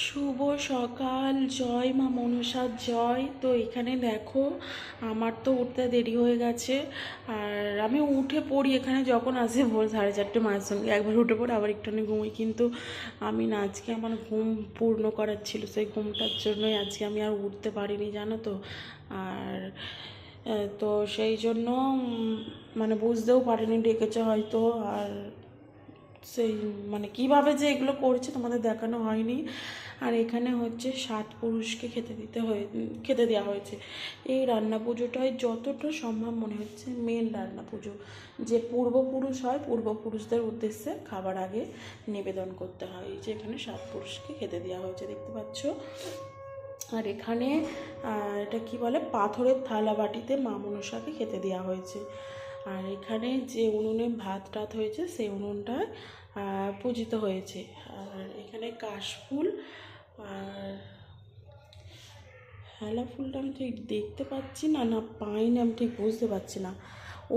শুভ সকাল, জয় মা মনসার জয়। তো এখানে দেখো, আমার তো উঠতে দেরি হয়ে গেছে। আর আমি উঠে পড়ি এখানে যখন আসে ভোর 4:30 মায়ের সঙ্গে একবার উঠে পড়ে আবার একটুখানি ঘুমোই। কিন্তু আমি না, আজকে আমার ঘুম পূর্ণ করার ছিল, সেই ঘুমটার জন্যই আজকে আমি আর উঠতে পারিনি, জানো তো। আর তো সেই জন্য মানে বুঝতেও পারিনি, ডেকেছে হয়তো। আর সেই মানে কিভাবে যে এগুলো করছে তোমাদের দেখানো হয়নি। আর এখানে হচ্ছে 7 পুরুষকে খেতে দেওয়া হয়েছে। এই রান্না পুজোটাই যতটা সম্ভব মনে হচ্ছে মেন রান্না পুজো। যে পূর্বপুরুষ হয়, পূর্বপুরুষদের উদ্দেশ্যে খাবার আগে নিবেদন করতে হয়। এই যে এখানে 7 পুরুষকে খেতে দেওয়া হয়েছে, দেখতে পাচ্ছ। আর এখানে এটা কি বলে, পাথরের থালা বাটিতে মা মনসাকে খেতে দেওয়া হয়েছে। আর এখানে যে উনুনে ভাত টাত হয়েছে সেই উনুনটায় পূজিত হয়েছে। আর এখানে কাশফুল আর হেলা ফুলটা আমি ঠিক দেখতে পাচ্ছি না, না পাইনি, আমি ঠিক বুঝতে পারছি না।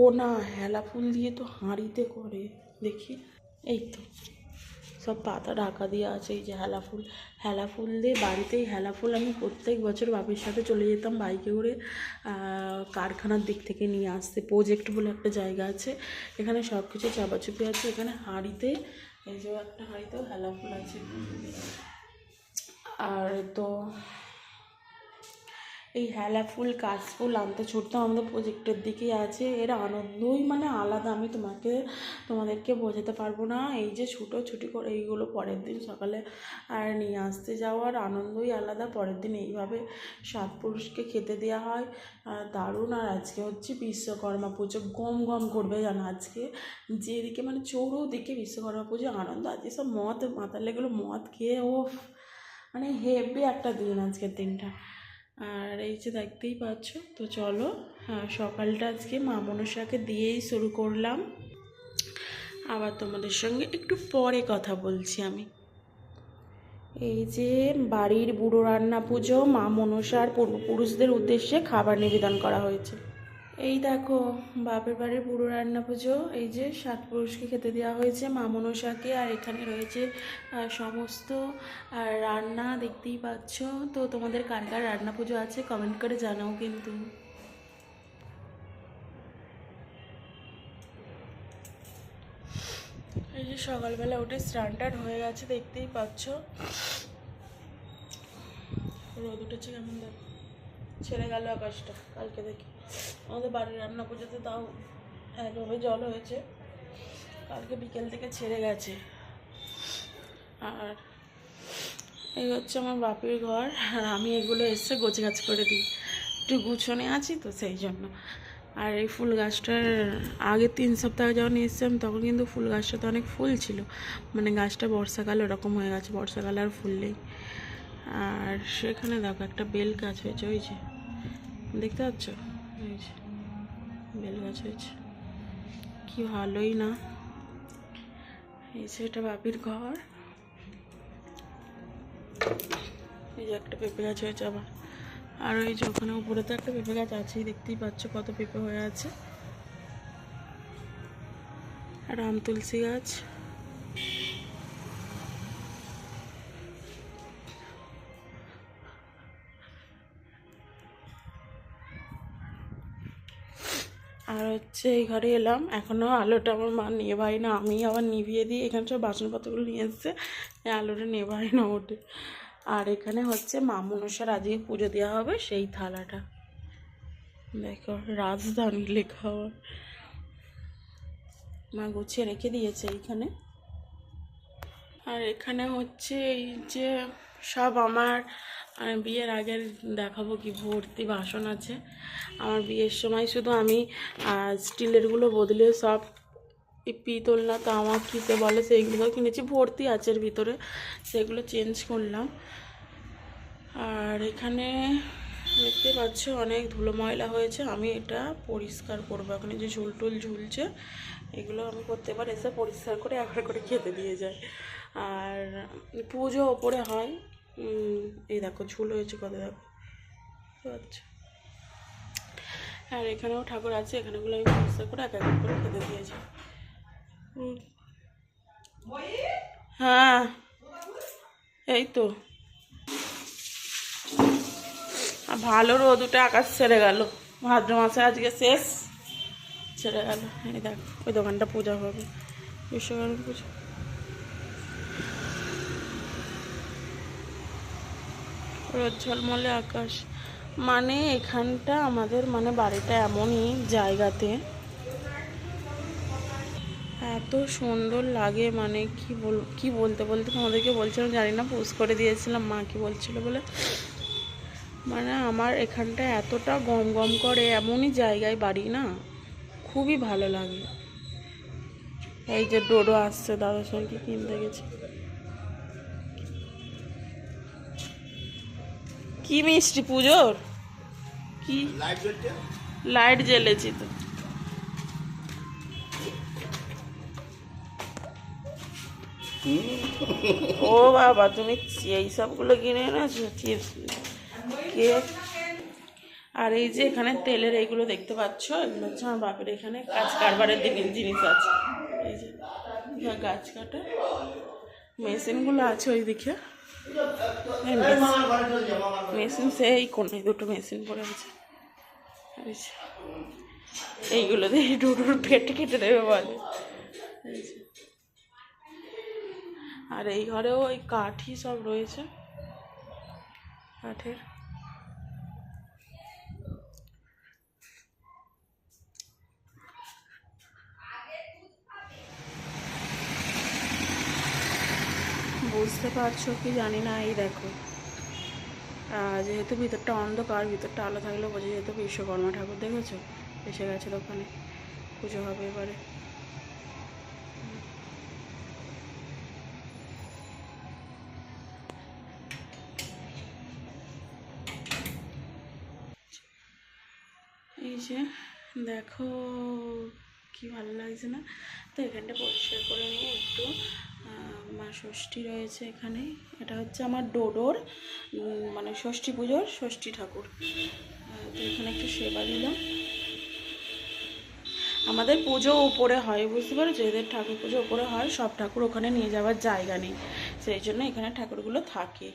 ও না, হেলা ফুল দিয়ে তো হাঁড়িতে করে, দেখি। এই তো সব পাতা ঢাকা দিয়ে আছে। এই যে হেলা ফুল দিয়ে বাড়িতেই হেলা ফুল আমি প্রত্যেক বছর বাপির সাথে চলে যেতাম বাইকে করে, কারখানার দিক থেকে নিয়ে আসতে। প্রজেক্ট বলে একটা জায়গা আছে, এখানে সব কিছু চাপাচুপি আছে। এখানে হাঁড়িতে, এই যে একটা হাঁড়িতেও হেলা ফুল আছে। আর তো এই হেলা ফুল কাশফুল আনতে ছুটতাম, আমাদের প্রজেক্টের দিকেই আছে। এর আনন্দই মানে আলাদা, আমি তোমাদেরকে বোঝাতে পারবো না। এই যে ছুটোছুটি করে এইগুলো পরের দিন সকালে আর নিয়ে আসতে যাওয়ার আনন্দই আলাদা। পরের দিন এইভাবে 7 পুরুষকে খেতে দেওয়া হয়, দারুণ। আর আজকে হচ্ছে বিশ্বকর্মা পুজো, গম গম করবে জানো আজকে। যেদিকে মানে চৌরোদিকে বিশ্বকর্মা পুজো আনন্দ। আজকে সব মদ মাতালেগুলো মদ খেয়ে ও মানে হেভি একটা দিন আজকের দিনটা। আর এই যে দেখতেই পাচ্ছ। তো চলো, সকালটা আজকে মা মনসাকে দিয়েই শুরু করলাম। আবার তোমাদের সঙ্গে একটু পরে কথা বলছি আমি। এই যে বাড়ির বুড়ো রান্না পুজো, মা মনসার পূর্বপুরুষদের উদ্দেশ্যে খাবার নিবেদন করা হয়েছে। এই দেখো, বাপের বাড়ির বুড়ো রান্না পুজো। এই যে 7 পুরুষকে খেতে দেওয়া হয়েছে মা মনসাকে। আর এখানে রয়েছে সমস্ত রান্না, দেখতেই পাচ্ছ। তো তোমাদের কার কার রান্না পুজো আছে কমেন্ট করে জানাও কিন্তু। এই যে সকালবেলা উঠে স্নান টান হয়ে গেছে, দেখতেই পাচ্ছ। রোদ উঠেছে কেমন, দেখো ছেড়ে গেল আকাশটা। কালকে দেখি আমাদের বাড়ির রান্না পুজোতে তাও একভাবে জল হয়েছে, কালকে বিকেল থেকে ছেড়ে গেছে। আর এই হচ্ছে আমার বাপের ঘর। আর আমি এগুলো এসে গোছ গাছ করে দিই, একটু গুছনে আছি তো সেই জন্য। আর এই ফুল গাছটার আগে 3 সপ্তাহ যখন এসেছিলাম তখন কিন্তু ফুল গাছটাতে অনেক ফুল ছিল, মানে গাছটা বর্ষাকালে ওরকম হয়ে গেছে, বর্ষাকালে আর ফুল নেই। আর সেখানে দেখো একটা বেল গাছ হয়েছে, ওই যে দেখতে পাচ্ছ, ওই যে বেল গাছ হয়েছে, কি ভালোই না। এই যে এটা বাপির ঘর। এই যে একটা পেঁপে গাছ হয়েছে আবার। আর ওই যে ওখানে উপরে তো একটা পেঁপে গাছ আছেই, দেখতেই পাচ্ছ কত পেঁপে হয়ে আছে। আর আম তুলসী গাছ। আর হচ্ছে এই ঘরে এলাম, এখনও আলোটা আমার মা নেভাই না, আমি আবার নিভিয়ে দিই। এখানে সব বাসনপত্রগুলো নিয়ে এসছে, এই আলোটা নেভাই না ওঠে। আর এখানে হচ্ছে মা মনসার আজকে পুজো দেওয়া হবে সেই থালাটা, দেখো রাজধানী লেখা আমার মা গুছিয়ে রেখে দিয়েছে এইখানে। আর এখানে হচ্ছে এই যে সব আমার বিয়ের আগের দেখাবো কি ভর্তি বাসন আছে। আমার বিয়ের সময় শুধু আমি স্টিলেরগুলো বদলে সব পিতল না তো আমার কিসে বলে সেইগুলো কিনেছি, ভর্তি আছে এর ভিতরে, সেগুলো চেঞ্জ করলাম। আর এখানে দেখতে পাচ্ছ অনেক ধুলো ময়লা হয়েছে, আমি এটা পরিষ্কার করবো। এখানে যে ঝুল টুল ঝুলছে এগুলো আমি প্রত্যেকবার এসে পরিষ্কার করে একবার করে খেতে দিয়ে যাই। আর পুজো ওপরে হয়। এই দেখো ঝুল হয়েছে কত, দেখো আচ্ছা। আর এখানেও ঠাকুর আছে, এখানেগুলো আমি পরিষ্কার করে এক এক করে খেতে দিয়েছি। হ্যাঁ এই তো ভালো রোদ উঠে আকাশ ছেড়ে গেল, ভাদ্র মাসে আজকে শেষ, ছেড়ে গেল। এই দেখ ওই দোকানটা পূজা হবে, বিশ্বকর্মা পুজো। রোদ ঝলমলে আকাশ, মানে এখানটা আমাদের মানে বাড়িটা এমনই জায়গাতে এত সুন্দর লাগে, মানে কি বলতে বলতে তোমাদেরকে বলছিলাম, জানি না পোস্ট করে দিয়েছিলাম, মা কি বলছিল বলে, মানে আমার এখানটা এতটা গম গম করে, এমনই জায়গায় বাড়ি না, খুবই ভালো লাগে। এই যে ডোডো আসছে, দাদা সরকে কিনতে গেছে। কি মিষ্টি পুজোর, কি লাইট জ্বেলেছি তো। ও বাবা, তুমি এই সবগুলো কিনে এনেছো, চিপস, কেক। আর এই যে এখানে তেলের এইগুলো দেখতে পাচ্ছ, এগুলো হচ্ছে আমার বাপের এখানে কাজ কারবারের জিনিস আছে। এই যে গাছ কাটা মেশিনগুলো আছে ওই দিকে, মেশিন সেই কোনায় দুটো মেশিন পড়ে আছে। এইগুলো দিয়ে ডুডুর পেট কেটে দেবে বলে। আর এই ঘরেও ওই কাঠই সব রয়েছে, কাঠের। বুঝতে পারছো কি জানি না, এই দেখো যেহেতু ভিতরটা অন্ধকার, ভিতরটা আলো থাকলেও বোঝা যেত বিশ্বকর্মা ঠাকুর, দেখেছো এসে গেছে দোকানে, পুজো হবে এবারে। এই যে দেখো কি ভালো লাগছে না, তো এখানটা পরিষ্কার করে নিয়ে একটু, মা ষষ্ঠী রয়েছে এখানে, এটা হচ্ছে আমার ডোডোর মানে ষষ্ঠী পুজোর ষষ্ঠী ঠাকুর, তো এখানে একটু সেবা দিলাম। আমাদের পুজো উপরে হয়, বুঝতে পারছো, এদের ঠাকুর পুজো উপরে হয়, সব ঠাকুর ওখানে নিয়ে যাওয়ার জায়গা নেই, সেই জন্য এখানে ঠাকুরগুলো থাকে।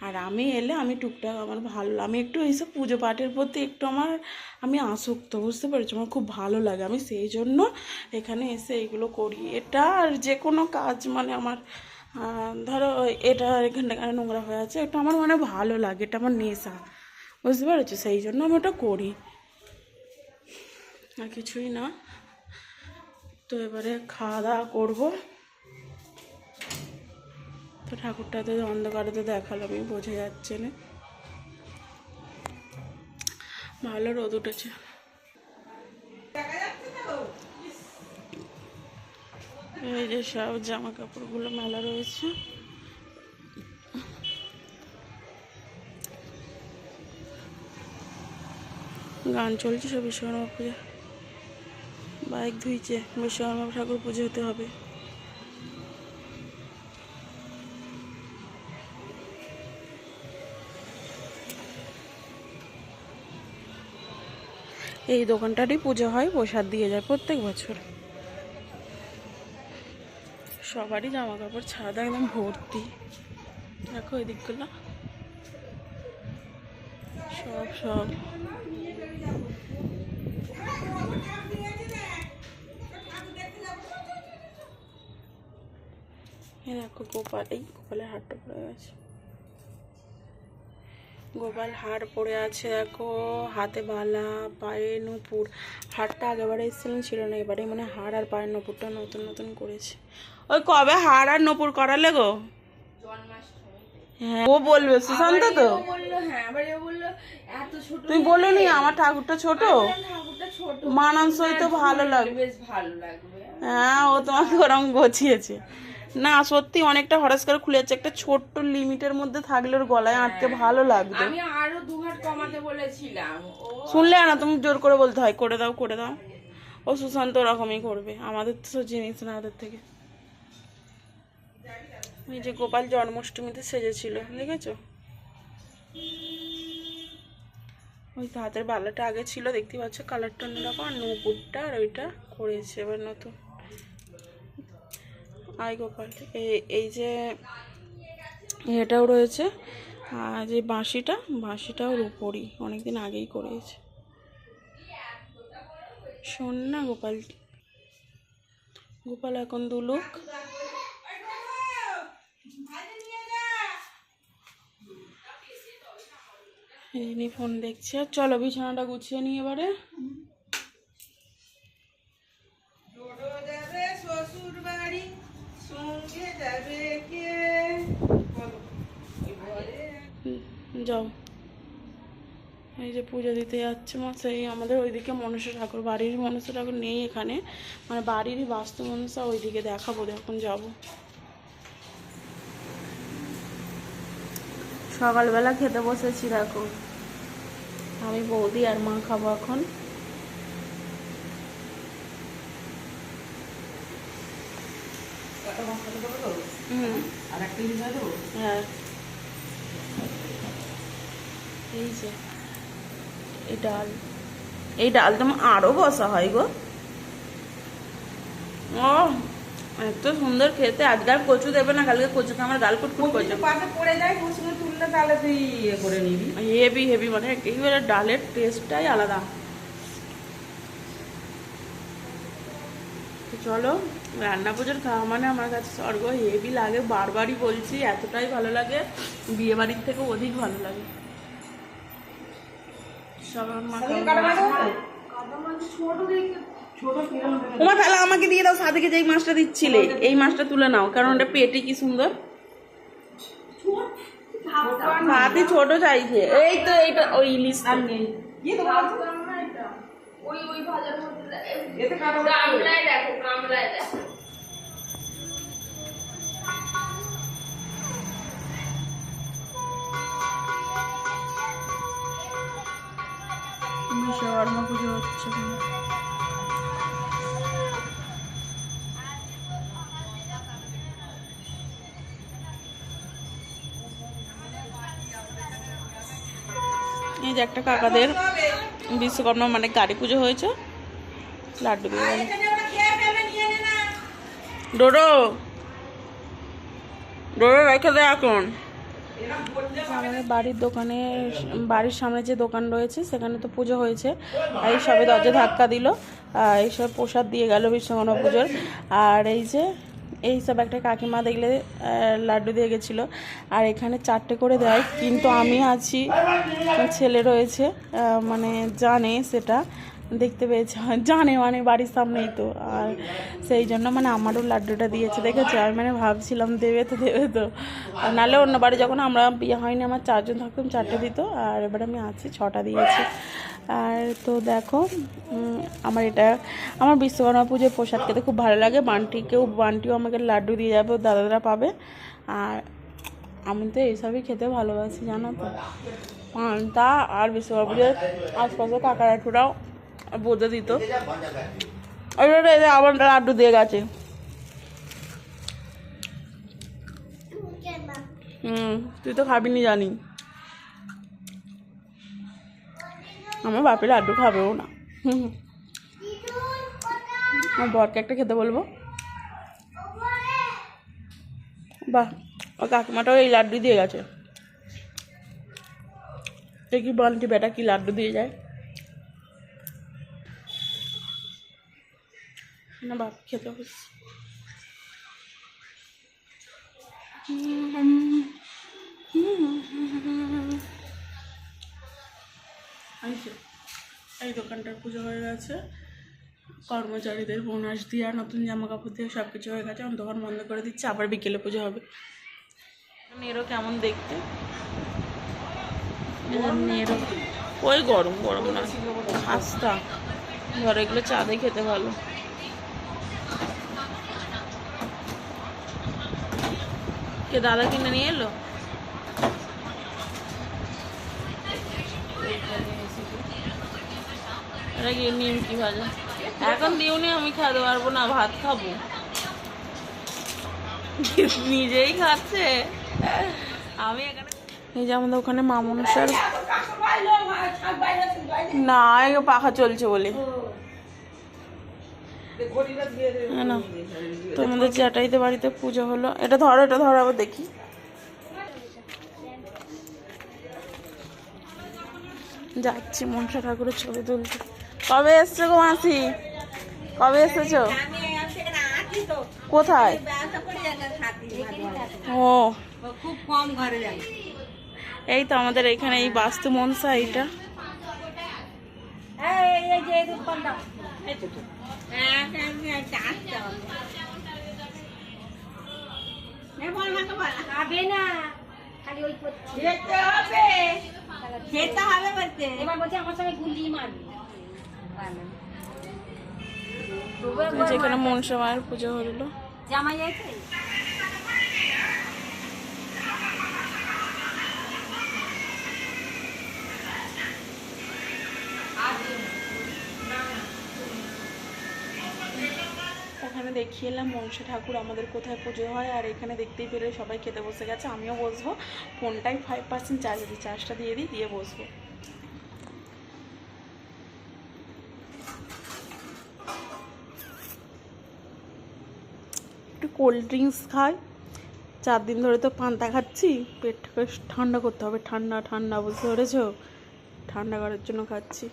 আর আমি এলে আমি টুকটাক, আমার ভালো, আমি একটু এইসব পুজো পাঠের প্রতি একটু আমি আসক্ত, বুঝতে পেরেছো, আমার খুব ভালো লাগে, আমি সেই জন্য এখানে এসে এইগুলো করি। এটা আর যে কোনো কাজ মানে আমার, ধরো এটা এখানটা নোংরা হয়ে আছে, এটা আমার মানে ভালো লাগে, এটা আমার নেশা, বুঝতে পেরেছো, সেই জন্য আমি ওটা করি, আর কিছুই না। তো এবারে খাওয়া দাওয়া করবো, তো ঠাকুরটা তো অন্ধকারে তো দেখালাম, বোঝা যাচ্ছে না, ভালো রোদ উঠেছে। এই যে সব জামা কাপড়গুলো মেলা রয়েছে, গান চলছে, সব বিশ্বকর্মা পুজো, বাইক ধুইছে, বিশ্বকর্মা ঠাকুর পুজো হতে হবে। এই দোকানটারই পুজো হয়, প্রসাদ দিয়ে যায় প্রত্যেক বছর, সবারই জামা কাপড় ছাড়া একদম ভর্তি, দেখো এই দিকগুলো সব সব। দেখো গোপাল, এই গোপালের হারটা পড়ে গেছে, গোপাল হার পরে আছে দেখো, হাতে বালা, পায়ে নুপুর, হারটা আগেবারে এসেছিলেন ছিল না, এবারে মানে হার আর পায়ের নুপুরটা নতুন নতুন করেছে। ওই কবে হার আর নুপুর করালে গো? হ্যাঁ ও বলবে, সুশান্ত তো তুমি বলোনি আমার ঠাকুরটা ছোট, মানানসই তো ভালো লাগবে, হ্যাঁ ও তোমাকে ওরকম গোছিয়েছে না, সত্যি অনেকটা হঠাৎ করে খুলে যাচ্ছে, একটা ছোট্ট লিমিটের মধ্যে থাকলে ওর গলায় আটকে ভালো লাগবে। আমি আরো 2 হাত কমাতে বলেছিলাম, শুনলে না তুমি জোর করে বলতে হয় করে দাও করে দাও, ও সুশান্ত ওরকমই করবে, আমাদের তো জিনিস না ওদের থেকে। এই যে গোপাল জন্মাষ্টমীতে সেজেছিল, দেখেছো, ওই তো হাতের বালাটা আগে ছিল দেখতে পাচ্ছ, কালারটা অন্যরকম, আর নূপুরটা আর ওইটা করেছে এবার নতুন। আই গোপাল, এই যে এটাও রয়েছে, আর যে বাঁশিটা ওর উপরই অনেকদিন আগেই করেছে। শোন না গোপাল এখন দুলুক। ফোন দেখছে। চলো বিছানাটা গুছিয়ে নিই এবারে। শ্বশুর বাড়ি সঙ্গে যাবে কে? যাও। এই যে পুজো দিতে যাচ্ছে মা, সেই আমাদের ওইদিকে মনসা ঠাকুর, বাড়ির মনসা ঠাকুর নেই এখানে, মানে বাড়িরই বাস্তু মনসা, ওইদিকে দেখাবো, এখন যাবো। সকালবেলা খেতে বসেছি, দেখো আমি বৌদি আর মা খাবো এখন। হ্যাঁ, এই যে এই ডাল তো আরো বসা হয় গো। ও এত সুন্দর খেতে। আজকাল কচু দেবে না, কালকে কচুকে আমার গাল কুটকুট করছে। পড়ে যায়, কুচুকে তুললে তাহলে তুই ইয়ে করে নিবি। হেভি মানে একেবারে ডালের টেস্টটাই আলাদা। চলো, রান্না পুজোর খাওয়া মানে আমার কাছে স্বর্গ। হেভি লাগে, বারবারই বলছি, এতটাই ভালো লাগে, বিয়ে বাড়ির থেকেও অধিক ভালো লাগে। ওমা তাহলে আমাকে দিয়ে দাও, সাথে যে মাছটা দিচ্ছিলে এই মাছটা তুলে নাও, কারণ ওটা পেটে কি সুন্দর। হাতে ছোট চাইছে। এই তো এইটা ওই ইলিশ নেই। বিশ্বকর্মা পুজো হচ্ছে। এই যে একটা কাকাদের বিশ্বকর্মা মানে গাড়ি পুজো হয়েছে, লাড্ডু দিয়ে গেল। ডোডো রেখে দে এখন। আমাদের বাড়ির সামনে যে দোকান রয়েছে সেখানে তো পুজো হয়েছে, এই সবে দরজা ধাক্কা দিল, এইসব প্রসাদ দিয়ে গেল বিশ্বকর্মা পুজোর। আর এই সব একটা কাকিমা দেখলে লাড্ডু দিয়ে গেছিলো। আর এখানে 4টে করে দেয়, কিন্তু আমি আছি, ছেলে রয়েছে, মানে জানে, সেটা দেখতে পেয়েছে, জানে মানে বাড়ির সামনেই তো, আর সেই জন্য মানে আমারও লাড্ডুটা দিয়েছে, দেখেছে। আমি মানে ভাবছিলাম দেবে তো, আর নাহলে অন্য বাড়ি যখন আমরা বিয়ে হয়নি আমার 4 জন থাকতাম 4টে দিত, আর এবার আমি আছি 6টা দিয়েছি। আর তো দেখো আমার বিশ্বকর্মা পুজোর প্রসাদ খেতে খুব ভালো লাগে। বান্টিও আমাকে লাড্ডু দিয়ে যাবে, দাদারা পাবে। আর আমি তো এইসবই খেতে ভালোবাসি, জানো তো। পান্তা আর বিশ্বকর্মা পুজোর আশপাশে কাকারা ঠুরাও বোঝা দিত, আবার লাড্ডু দিয়ে গেছে। তুই তো খাবি নি জানি, আমার বাপের লাড্ডু খাবেও না। আমার বরকে একটা খেতে বলবো। বাহ, ও কাকিমাটাও এই লাড্ডু দিয়ে গেছে। দেখি বান্টি বেটা কি লাড্ডু দিয়ে যায় না। বাপ খেতে হচ্ছে। এই দোকানটার পুজো হয়ে গেছে, কর্মচারীদের বোনাস দিয়ে নতুন জামা কাপড় দিয়ে সব কিছু হয়ে গেছে। দোকান বন্ধ করে দিচ্ছে, আবার বিকেলে পুজো হবে। নেরো কেমন দেখতে, নেরো ওই গরম না, খাস্তা। ধরো এগুলো চাঁদে খেতে ভালো। কে দাদা কিনে নিয়ে এলো? এটা কি নিমকি ভাজা? এখন দিওনি, আমি খেতে পারবো না, ভাত খাবো। নিজেই খাচ্ছে। আমি এখানে এই যে আমাদের ওখানে মা মনসার না পাখা চলছে বলে না, তোমাদের জ্যাঠাইদের বাড়িতে পুজো হলো। এটা ধরো আবার দেখি। যাচ্ছি মনসা ঠাকুরের ছবি তুলতে। কবে এসছো গো মাসি? কবে এসেছো? কোথায়? ও খুব কম ঘরে যাই। এই তো আমাদের এখানে এই বাস্তু মনসা এইটা। খেতে হবে বলতে। এবার বলছে আমার সঙ্গে গুলি মারবি। যেখানে মনসা মায়ের পুজো হলো। জামাই আছে? ওখানে দেখিয়ে এলাম মনসা ঠাকুর আমাদের কোথায় পুজো হয়, আর এখানে দেখতেই পেলে সবাই খেতে বসে গেছে, আমিও বসবো। ফোনটাই 5% চার্জ দিই, চার্জটা দিয়ে দিই, দিয়ে বসবো। একটু কোল্ড ড্রিঙ্কস খাই, 4 দিন ধরে তো পান্তা খাচ্ছি, পেটটাকে ঠান্ডা করতে হবে, ঠান্ডা ঠান্ডা বুঝতে পেরেছ, ঠান্ডা করার জন্য খাচ্ছি।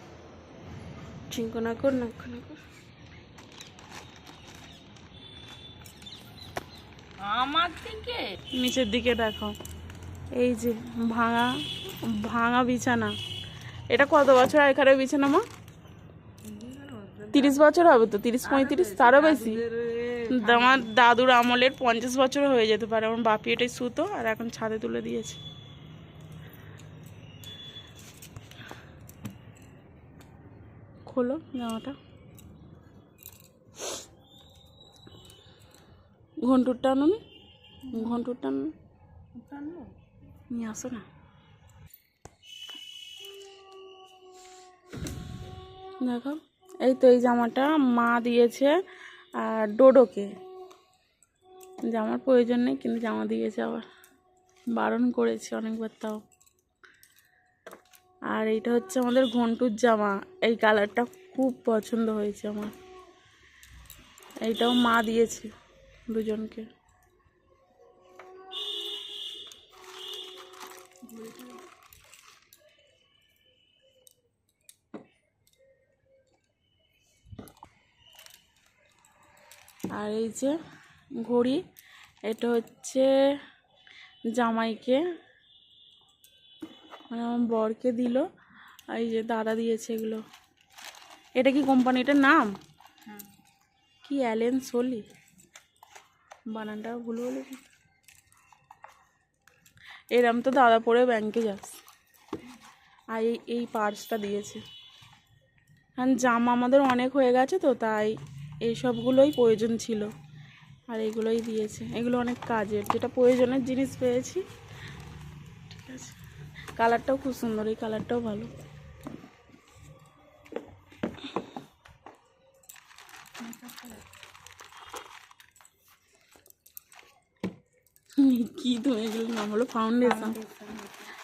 চিঙ্কো না কর, না কর। আমার দিকে নিচের দিকে দেখো, এই যে ভাঙা ভাঙা বিছানা। এটা কত বছর আগেকার বিছানা মা? 30 বছর হবে তো, 30-35, তারও বেশি। আমার দাদুর আমলের 50 বছর হয়ে যেতে পারে। আমার বাপি এটাই শুতো, আর এখন ছাদে তুলে দিয়েছে। খোলো জামাটা। ঘন্টুরটা আনো নি, ঘন্টুরটা আনো, নিয়ে আসো না। দেখো, এই তো এই জামাটা মা দিয়েছে আর ডোডোকে। জামার প্রয়োজন নেই, কিন্তু জামা দিয়েছে, আবার বারণ করেছে অনেকবার তাও। আর এইটা হচ্ছে আমাদের ঘন্টুর জামা, এই কালারটা খুব পছন্দ হয়েছে আমার। এইটাও মা দিয়েছে দুজনকে। আর এই যে ঘড়ি, এটা হচ্ছে জামাইকে, মানে আমার বরকে দিল। আর এই যে দাদা দিয়েছে এগুলো। এটা কি কোম্পানিটার নাম? কি অ্যালেন সোলি, বানানটা ভুল বলে। এরম তো দাদা পরে ব্যাংকে যাস। আর এই পার্সটা দিয়েছে, কারণ জামা আমাদের অনেক হয়ে গেছে তো, তাই এইসবগুলোই প্রয়োজন ছিল, আর এগুলোই দিয়েছে। এগুলো অনেক কাজের, যেটা প্রয়োজনের জিনিস পেয়েছি। ঠিক আছে, কালারটাও খুব সুন্দর, এই কালারটাও ভালো। কি তুমি এগুলোর নাম হলো? ফাউন্ডেশন।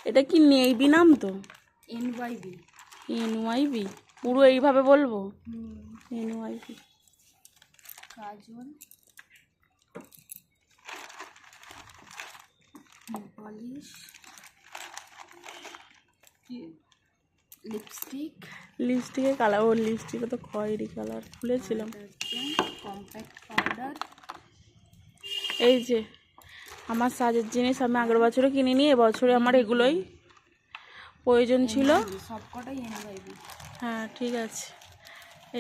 এটা কি নেইবি নাম তো? NYB। NYB পুরো এইভাবে বলবো? NYB। কাজল, পলিশ, লিপস্টিক, লিপস্টিকের কালার, ও লিপস্টিকে তো খয়েরি কালার খুলেছিলাম। Compact powder. এই যে আমার সাজের জিনিস আমি আগের বছরও কিনিনি, এবছরে আমার এগুলোই প্রয়োজন ছিল। সবকটাই NYB। হ্যাঁ ঠিক আছে,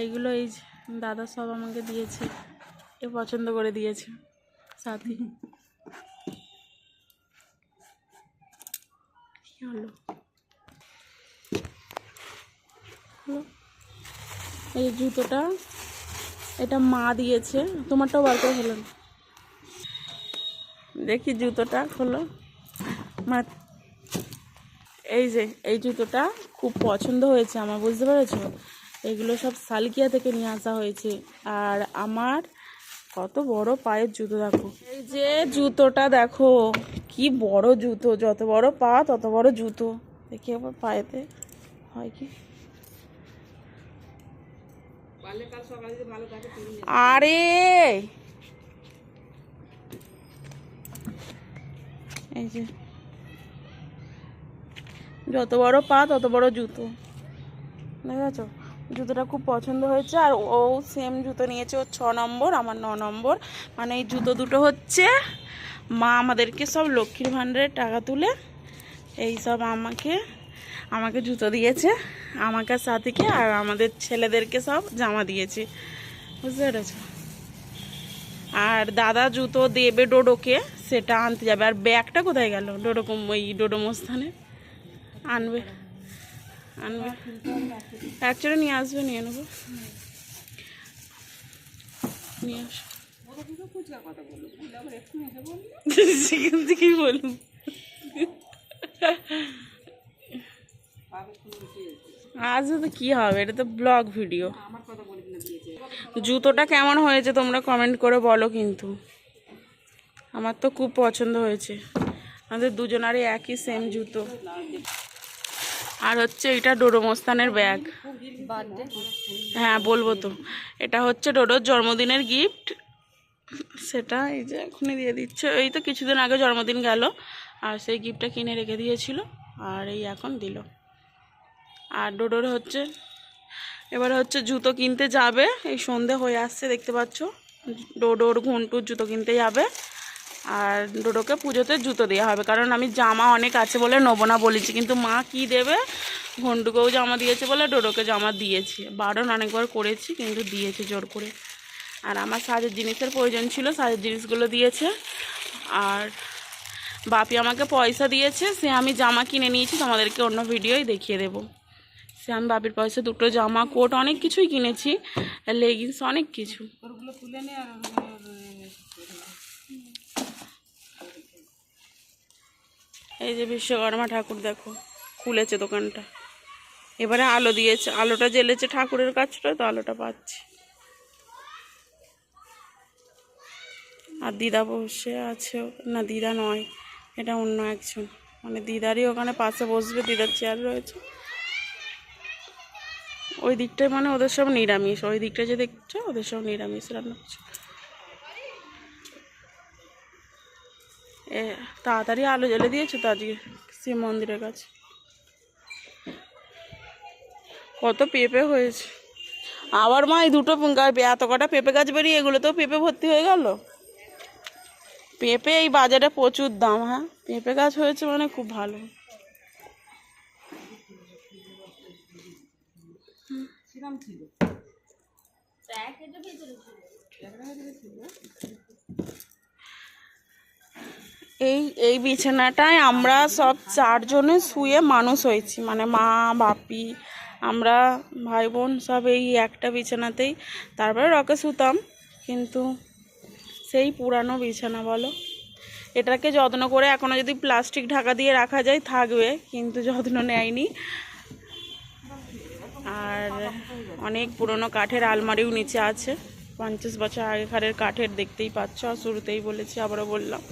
এইগুলো এই যে দাদা সব আমাকে দিয়েছে, এ পছন্দ করে দিয়েছে সাথী। কি হলো? এই জুতোটা, এটা মা দিয়েছে, তোমারটাও বার করে হলো না। দেখি জুতোটা খোলো মা। এই যে এই জুতোটা খুব পছন্দ হয়েছে আমার, বুঝতে পেরেছো? এগুলো সব সালকিয়া থেকে নিয়ে আসা হয়েছে। আর আমার কত বড় পায়ের জুতো দেখো, এই যে জুতোটা দেখো কি বড় জুতো, যত বড় পা তত বড় জুতো। দেখি আবার পায়েতে হয় কি। আরে এই যে যত বড় পা তত বড় জুতো। দেখেছো, জুতোটা খুব পছন্দ হয়েছে। আর ও সেম জুতো নিয়েছে, ও 6 নম্বর, আমার 9 নম্বর। মানে এই জুতো দুটো হচ্ছে মা আমাদেরকে সব লক্ষ্মীর ভাণ্ডারের টাকা তুলে এই সব আমাকে জুতো দিয়েছে, আমাকে সাথীকে, আর আমাদের ছেলেদেরকে সব জামা দিয়েছে, বুঝতে পেরেছো। আর দাদা জুতো দেবে ডোডোকে, সেটা আনতে যাবে। আর ব্যাগটা কোথায় গেল? ওই ডোডোমস্থানে আনবে অ্যাকচুয়ালি নিয়ে আসবে, নিয়ে নেবো, নিয়ে আস। সেখান থেকেই বলুন। আসবে তো কি হবে, এটা তো ব্লগ ভিডিও। জুতোটা কেমন হয়েছে তোমরা কমেন্ট করে বলো কিন্তু। আমার তো খুব পছন্দ হয়েছে, আমাদের দুজনারই একই সেম জুতো। আর হচ্ছে এটা ডোডোমস্তানের ব্যাগ। হ্যাঁ বলবো তো, এটা হচ্ছে ডোডোর জন্মদিনের গিফট। সেটা এই যে এখনই দিয়ে দিচ্ছে, এই তো কিছুদিন আগে জন্মদিন গেল, আর সেই গিফটটা কিনে রেখে দিয়েছিল, আর এই এখন দিল। আর ডোডোর হচ্ছে এবারে হচ্ছে জুতো কিনতে যাবে, এই সন্ধে হয়ে আসছে দেখতে পাচ্ছ। ডোডোর ঘন্টুর জুতো কিনতে যাবে, আর ডোডোকে পুজোতে জুতো দেওয়া হবে, কারণ আমি জামা অনেক আছে বলে নেবো না বলেছি, কিন্তু মা কি দেবে, ঘন্টুকেও জামা দিয়েছে বলে ডোডোকে জামা দিয়েছে। বারণ অনেকবার করেছি কিন্তু দিয়েছে জোর করে। আর আমার সাজের জিনিসের প্রয়োজন ছিল, সাজের জিনিসগুলো দিয়েছে। আর বাপি আমাকে পয়সা দিয়েছে, সে আমি জামা কিনে নিয়েছি, তোমাদেরকে অন্য ভিডিওই দেখিয়ে দেবো। সে আমি বাপির পয়সা দুটো জামা, কোট, অনেক কিছুই কিনেছি, লেগিংস, অনেক কিছু। এই যে বিশ্বকর্মা ঠাকুর দেখো, খুলেছে দোকানটা, এবারে আলো দিয়েছে, আলোটা জ্বেলেছে ঠাকুরের কাছটা, তো আলোটা পাচ্ছি। আর দিদা বসে আছে, না দিদা নয়, এটা অন্য একজন, মানে দিদারই ওখানে পাশে বসবে, দিদার চেয়ার রয়েছে ওই দিকটায়, মানে ওদের সব নিরামিষ, ওই দিকটা যে দেখছো ওদের সব নিরামিষ রান্না করছে। তাড়াতাড়ি আলো জ্বেলে দিয়েছো তো আজকে শিব মন্দিরের কাছে। কত পেঁপে হয়েছে আবার মা, এই দুটো এত কটা পেঁপে গাছ বেরিয়ে, এগুলোতেও পেঁপে ভর্তি হয়ে গেল। পেঁপে এই বাজারে প্রচুর দাম। হ্যাঁ, পেঁপে গাছ হয়েছে মানে খুব ভালো। এই বিছানাটায় আমরা সব 4 জনে শুয়ে মানুষ হয়েছি, মানে মা, বাপি, আমরা ভাই বোন সব এই একটা বিছানাতেই। তারপরে রকে শুতাম, কিন্তু সেই পুরানো বিছানা বলো। এটাকে যত্ন করে এখনও যদি প্লাস্টিক ঢাকা দিয়ে রাখা যায় থাকবে, কিন্তু যত্ন নেয়নি। আর অনেক পুরনো কাঠের আলমারিও নিচে আছে, 50 বছর আগেকারের কাঠের, দেখতেই পাচ্ছ। আর শুরুতেই বলেছি, আবারও বললাম,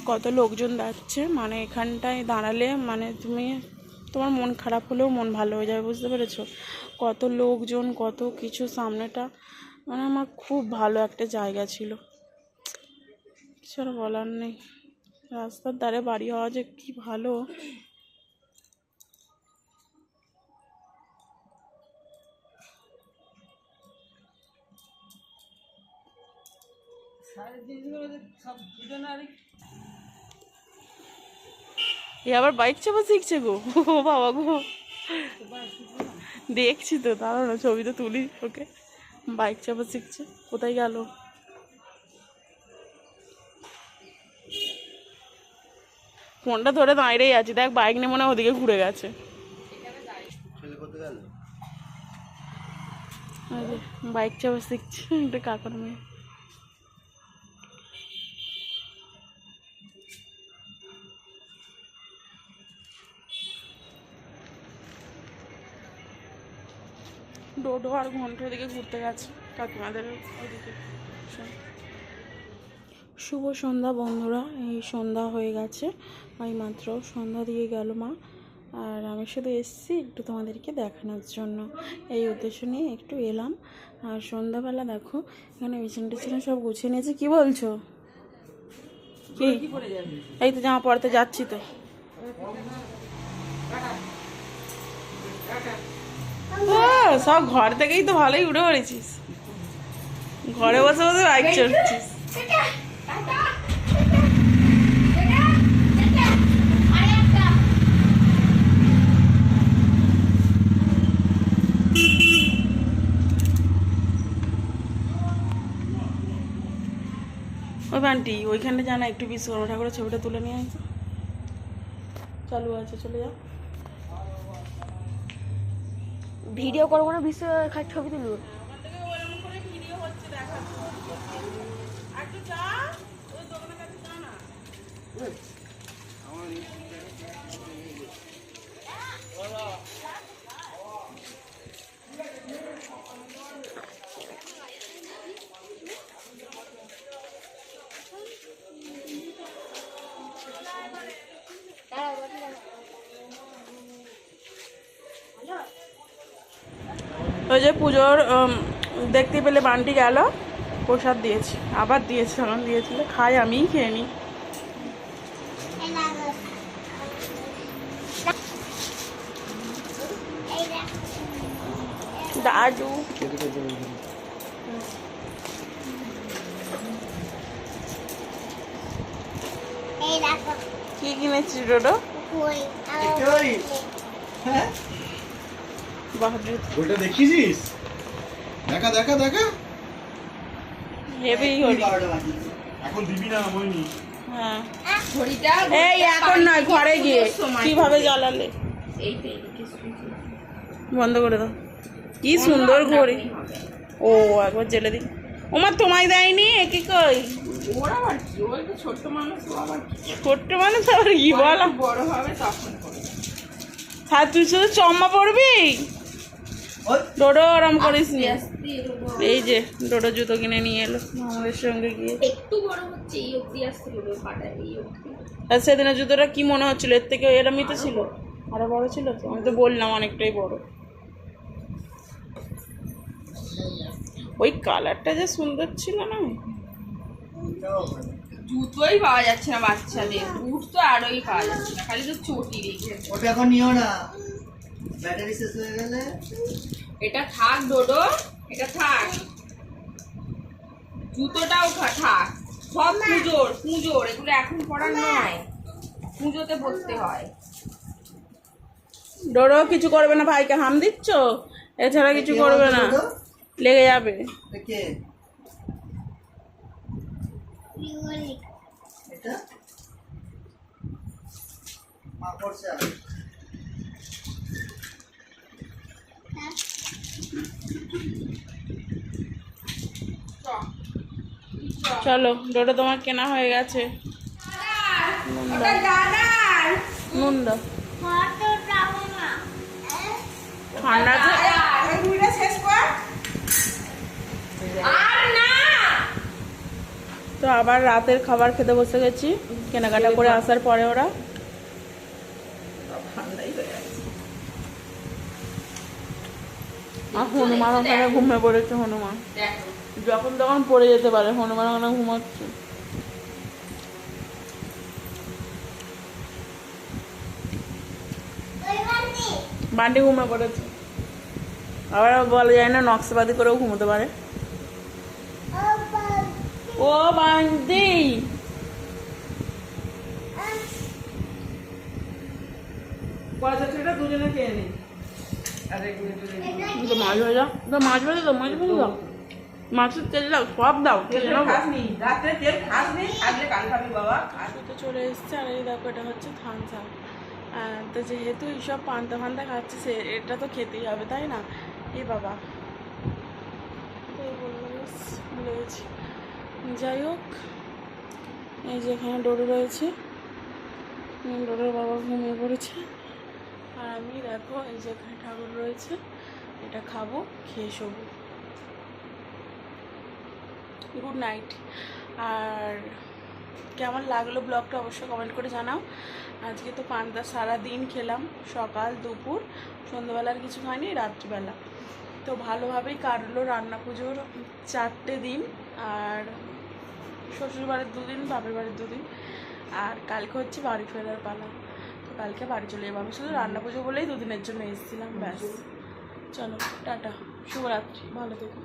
কত লোকজন যাচ্ছে, মানে এখানটায় দাঁড়ালে মানে তোমার মন খারাপ হলেও মন ভালো হয়ে যাবে, বুঝতে পেরেছো। কত লোকজন, কত কিছু, সামনেটা মানে আমার খুব ভালো একটা জায়গা ছিল, কিছু আর বলার নেই। রাস্তার ধারে বাড়ি হওয়া যে কি ভালো। এ আবার বাইক চাপা শিখছে গো, ও বাবা গো, দেখছি তো, দাঁড়াও না ছবি তো তুলি ওকে। বাইক চাপা শিখছে, কোথায় গেল? ফোনটা ধরে দাঁড়িয়েই আছি, দেখ বাইক নিয়ে মনে হয় ওদিকে ঘুরে গেছে। বাইক চাপা শিখছে এটা কাকার মেয়ে। ডোডো আর ঘন্টা ওদিকে ঘুরতে গেছে কাকিমাদের ওদিকে। শুভ সন্ধ্যা বন্ধুরা, এই সন্ধ্যা হয়ে গেছে, ওই মাত্র সন্ধ্যা দিয়ে গেল মা। আর আমি শুধু এসেছি একটু তোমাদেরকে দেখানোর জন্য, এই উদ্দেশ্য নিয়ে একটু এলাম। আর সন্ধ্যাবেলা দেখো এখানে বিছানা টিছানা সব গুছিয়ে নিয়েছে। কি বলছো? কি এই তো জামা পড়তে যাচ্ছি তো। ও সব ঘর থেকেই তো ভালোই উঠে পড়েছিস, ঘরে বসে বসে বাইক চড়ছিস। ওই বান্টি ওইখানটা জানা একটু বিশ্বকর্মা ঠাকুরের ছবিটা তুলে নিয়ে আসো, চালু আছে, চলে যাও। ভিডিও করবো না, বিশ্ব ছবি তুলবো। ওই যে পুজোর দেখতে পেলে বান্টি গেল, প্রসাদ দিয়েছি, আবার দিয়েছি, এখন দিয়েছিল, খাই আমিই খেয়ে নিই। দাদু কি কিনেছিস ডোডো? ওটা দেখিস? দেখা দেখা দেখা হেভি হরি। এখন দিবি না মইনি। হ্যাঁ এই এখন নয়, ঘরে গিয়ে কিভাবে জ্বালালে, বন্ধ করে দাও। কি সুন্দর ঘড়ি, ও একবার জেলে দিই। ওমা তোমায় দেয়নি, একে কই ওর আবার কি, ওই তো ছোট্ট মানুষ, ও আবার কি ছোট্ট মানুষ আবার কি বলা, বড় হবে তখন করবে। হ্যাঁ তুই শুধু চম্মা পড়বি, ডোডো আরাম করিস নি। এই যে ডোডো জুতো কিনে নিয়ে এলো আমাদের সঙ্গে গিয়ে, একটু বড় হচ্ছে, এই অব্দি আসতে হবে পাটায়, এই অব্দি। আর সেদিনের জুতোটা কি মনে হচ্ছিল, এর থেকে এরমই তো ছিল, আরো বড় ছিল তো, আমি তো বললাম অনেকটাই বড়। ওই কালারটা যে সুন্দর ছিল না, জুতোই পাওয়া যাচ্ছে না বাচ্চাদের, বুট তো আরোই পাওয়া যাচ্ছে না, খালি তো চটি রেখে। ওটা এখন নিও না, ব্যাটারি শেষ হয়ে গেলে। এটা থাক ডোডো, এটা থাক, জুতোটাও থাক, সব পুজোর এগুলো এখন পড়ার নয়, পুজোতে পড়তে হয়। ডোডো কিছু করবে না, ভাইকে হাম দিচ্ছ, এছাড়া কিছু করবে না, লেগে যাবে। দেখে এটা মাকড়সা। চলো ডোডো তোমার কেনা হয়ে গেছে, নুন দাও, ঠান্ডা আছে। তো আবার রাতের খাবার খেতে বসে গেছি, কেনাকাটা করে আসার পরে ওরা। আর হনুমান ওখানে ঘুমিয়ে পড়েছে, হনুমান যখন তখন পড়ে যেতে পারে, হনুমান ওখানে ঘুমাচ্ছে। বান্টি ঘুমিয়ে পড়েছে, আবার বলা যায় না নকশাবাদি করেও ঘুমোতে পারে। ও বান্টি পয়সাটা দুজনে খেয়ে নি, মাছ ভাজা, মাছ ভাজা দাও, মাছ ভাজা দাও, মাছের তেল দাও, সব দাও, রাত্রে তেল খাস নি, থাকলে কাল খাবি বাবা। তো চলে এসছে, আর এই দেখো এটা হচ্ছে থামসা। তো যেহেতু এইসব পান্তা ফান্তা খাচ্ছে, সে এটা তো খেতেই হবে তাই না, এ বাবা ভুলে গেছি। যাই হোক, এই যে এখানে ডোডো রয়েছে, ডোডোর বাবা ঘুমিয়ে পড়েছে, আর আমি দেখো এই যে এখানে ঠাকুর রয়েছে, এটা খাবো, খেয়ে শোবো। Good night. আর কেমন লাগলো ব্লগটা অবশ্যই কমেন্ট করে জানাও। আজকে তো পান্তা সারাদিন খেলাম, সকাল দুপুর সন্ধ্যাবেলার কিছু খাইনি, রাত্রিবেলা তো ভালোভাবেই কাটলো রান্না পুজোর 4টে দিন, আর শ্বশুরবাড়ির 2 দিন, বাপের বাড়ির 2 দিন, আর কালকে হচ্ছে বাড়ি ফেরার পালা। তো কালকে বাড়ি চলে যাবো, আমি শুধু রান্না পুজো বলেই 2 দিনের জন্য এসেছিলাম, ব্যাস। চলো টাটা, শুভরাত্রি, ভালো থেকো।